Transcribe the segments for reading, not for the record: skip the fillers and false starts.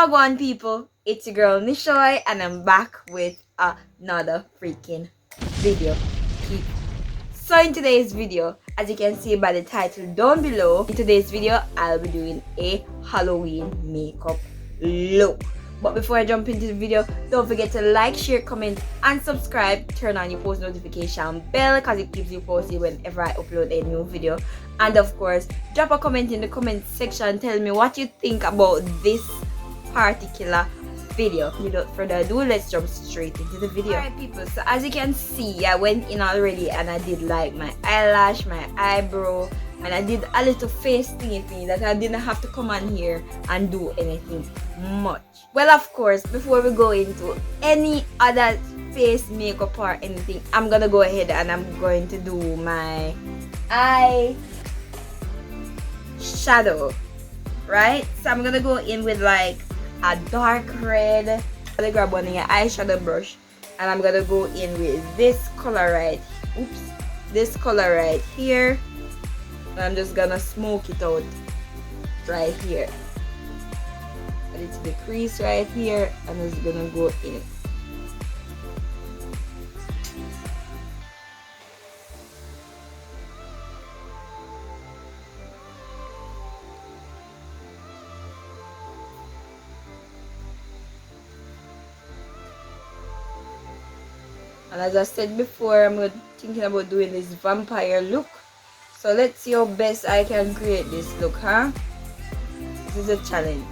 Wagwan people, it's your girl Nishoy and I'm back with another freaking video. So in today's video, as you can see by the title down below, in today's video I'll be doing a Halloween makeup look. But before I jump into the video, don't forget to like, share, comment and subscribe. Turn on your post notification bell because it keeps you posted whenever I upload a new video. And of course, drop a comment in the comment section. Tell me what you think about this particular video. Without further ado, let's jump straight into the video. Alright people, so as you can see, I went in already and I did like my eyelash, my eyebrow, and I did a little face thingy that I didn't have to come on here and do anything much. Well, of course, before we go into any other face makeup or anything, I'm gonna go ahead and I'm going to do my eye shadow, right? So I'm gonna go in with like a dark red. I'm gonna grab one of your eyeshadow brush and I'm gonna go in with this color right, this color right here. And I'm just gonna smoke it out right here. Add it to the crease right here and it's gonna go in. And as I said before, I'm thinking about doing this vampire look. So let's see how best I can create this look, huh? This is a challenge.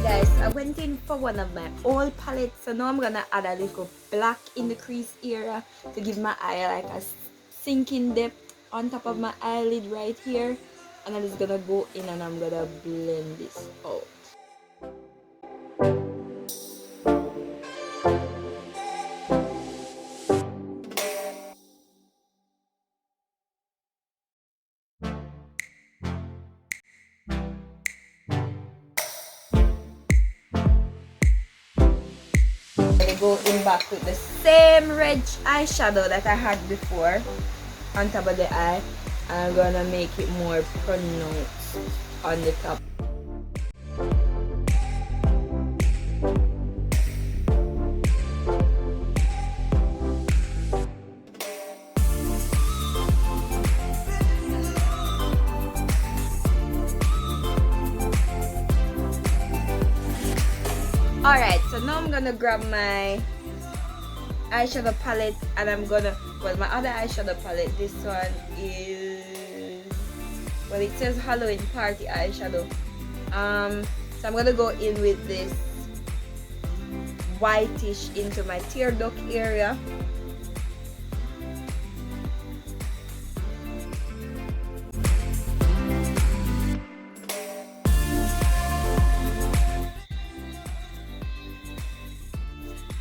Guys, I went in for one of my old palettes, so now I'm gonna add a little black in the crease area to give my eye like a sinking depth on top of my eyelid right here. And I'm just gonna go in and I'm gonna blend this out. Go in back with the same red eyeshadow that I had before on top of the eye, and I'm gonna make it more pronounced on the top. Alright, so now I'm gonna grab my eyeshadow palette and I'm gonna, well, my other eyeshadow palette, this one is, well, it says Halloween Party eyeshadow. So I'm gonna go in with this whitish into my tear duct area.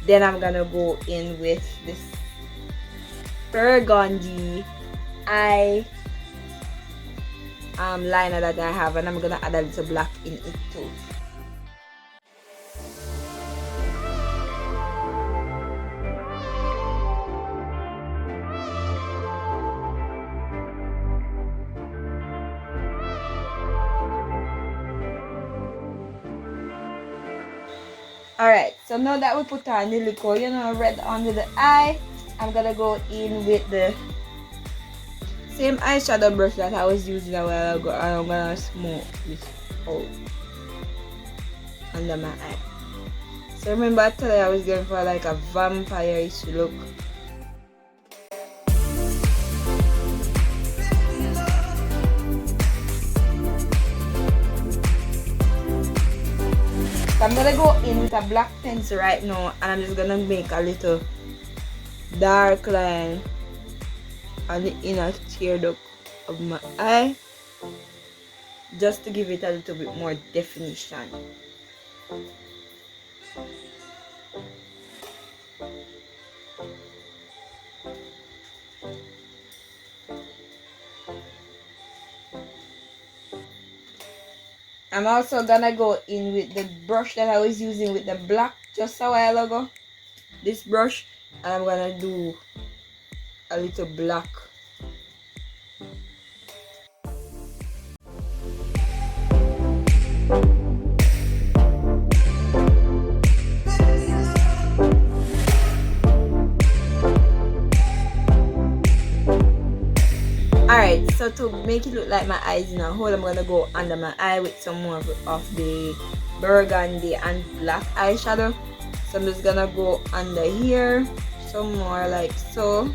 Then I'm gonna go in with this burgundy eye liner that I have, and I'm gonna add a little black in it too. Alright, so now that we put on the liquor, red under the eye, I'm gonna go in with the same eyeshadow brush that I was using a while ago, and I'm gonna smoke this out under my eye. So remember I told you I was going for like a vampire-ish look. I'm gonna go in with a black pencil right now and I'm just gonna make a little dark line on the inner tear duct of my eye, just to give it a little bit more definition. I'm also gonna go in with the brush that I was using with the black just a while ago. This brush, and I'm gonna do a little black. Alright, so to make it look like my eyes in a hole, I'm gonna go under my eye with some more of the burgundy and black eyeshadow. So I'm just gonna go under here, some more like so.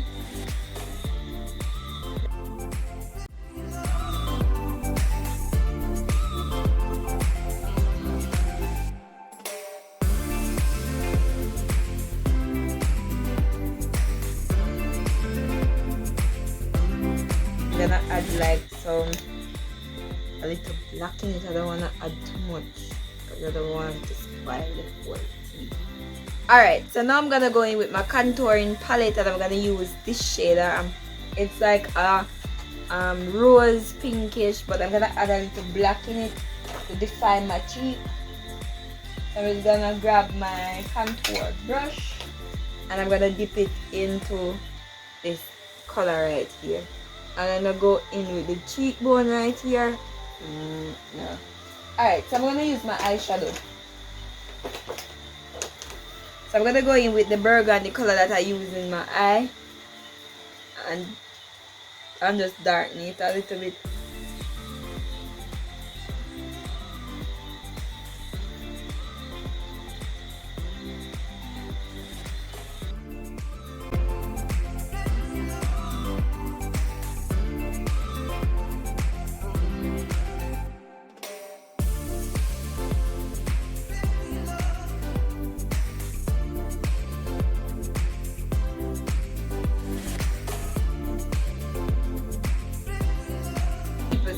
I'm gonna add like a little black in it. I don't wanna add too much because I don't want to spoil the whole thing. Alright, so now I'm gonna go in with my contouring palette, and I'm gonna use this shade. It's like a rose pinkish, but I'm gonna add a little black in it to define my cheek. So I'm just gonna grab my contour brush, and I'm gonna dip it into this color right here. And I'm gonna go in with the cheekbone right here. No. Alright, so I'm gonna use my eyeshadow. So I'm gonna go in with the burgundy color that I use in my eye, and I'm just darkening it a little bit.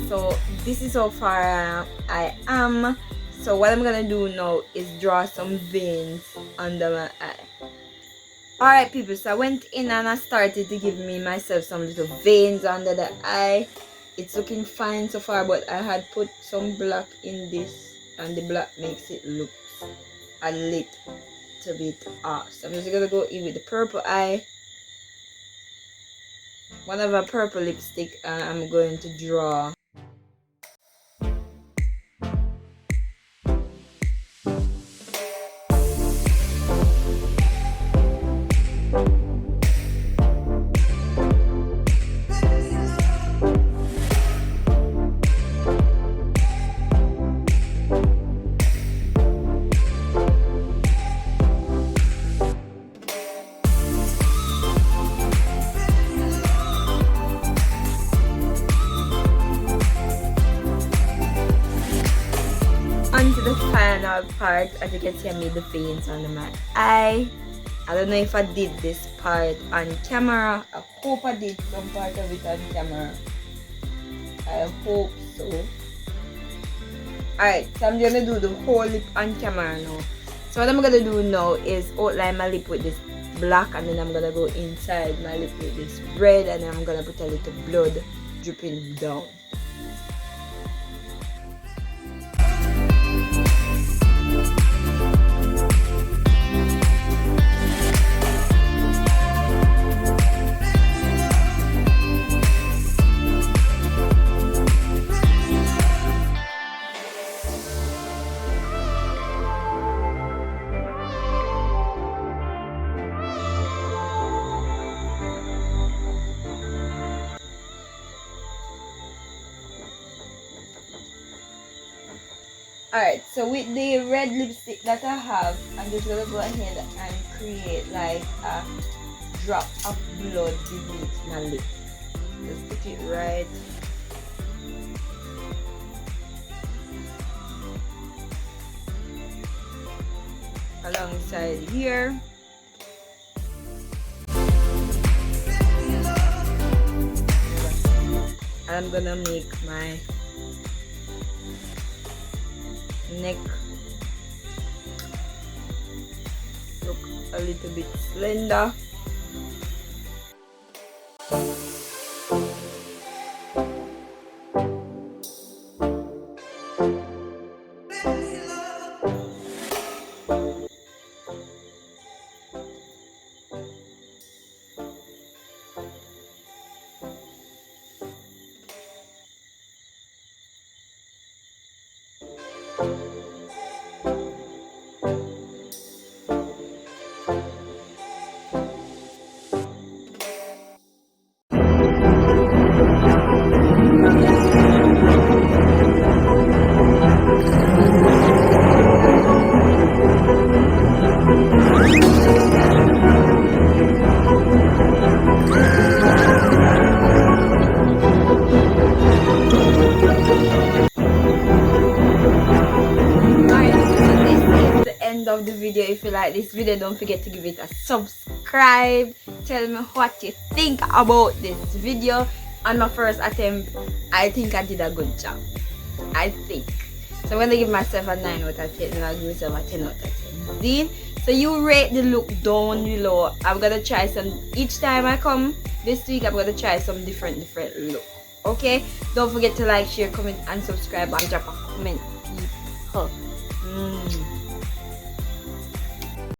So this is how far I am. So what I'm gonna do now is draw some veins under my eye. Alright people, so I went in and I started to give myself some little veins under the eye. It's looking fine so far, but I had put some black in this, and the black makes it look a little bit off. So I'm just gonna go in with the purple eye. One of a purple lipstick, and I'm going to draw onto the final part. As you can see, I made the veins under my eye. I don't know if I did this part on camera. I hope I did some part of it on camera. I hope so. Alright, so I'm gonna do the whole lip on camera now. So what I'm gonna do now is outline my lip with this black, and then I'm gonna go inside my lip with this red, and then I'm gonna put a little blood dripping down. Alright, so with the red lipstick that I have, I'm just gonna go ahead and create like a drop of blood beneath my lip. Just put it right alongside here. And I'm gonna make my neck look a little bit slender. you like this video, don't forget to give it a subscribe. Tell me what you think about this video. On my first attempt, I think I did a good job. I think. So I'm going to give myself a 9 out of 10 and I'll give myself a 10 out of 10. See? So you rate the look down below. I'm going to try some, each time I come this week, I'm going to try some different look. Okay? Don't forget to like, share, comment and subscribe and drop a comment.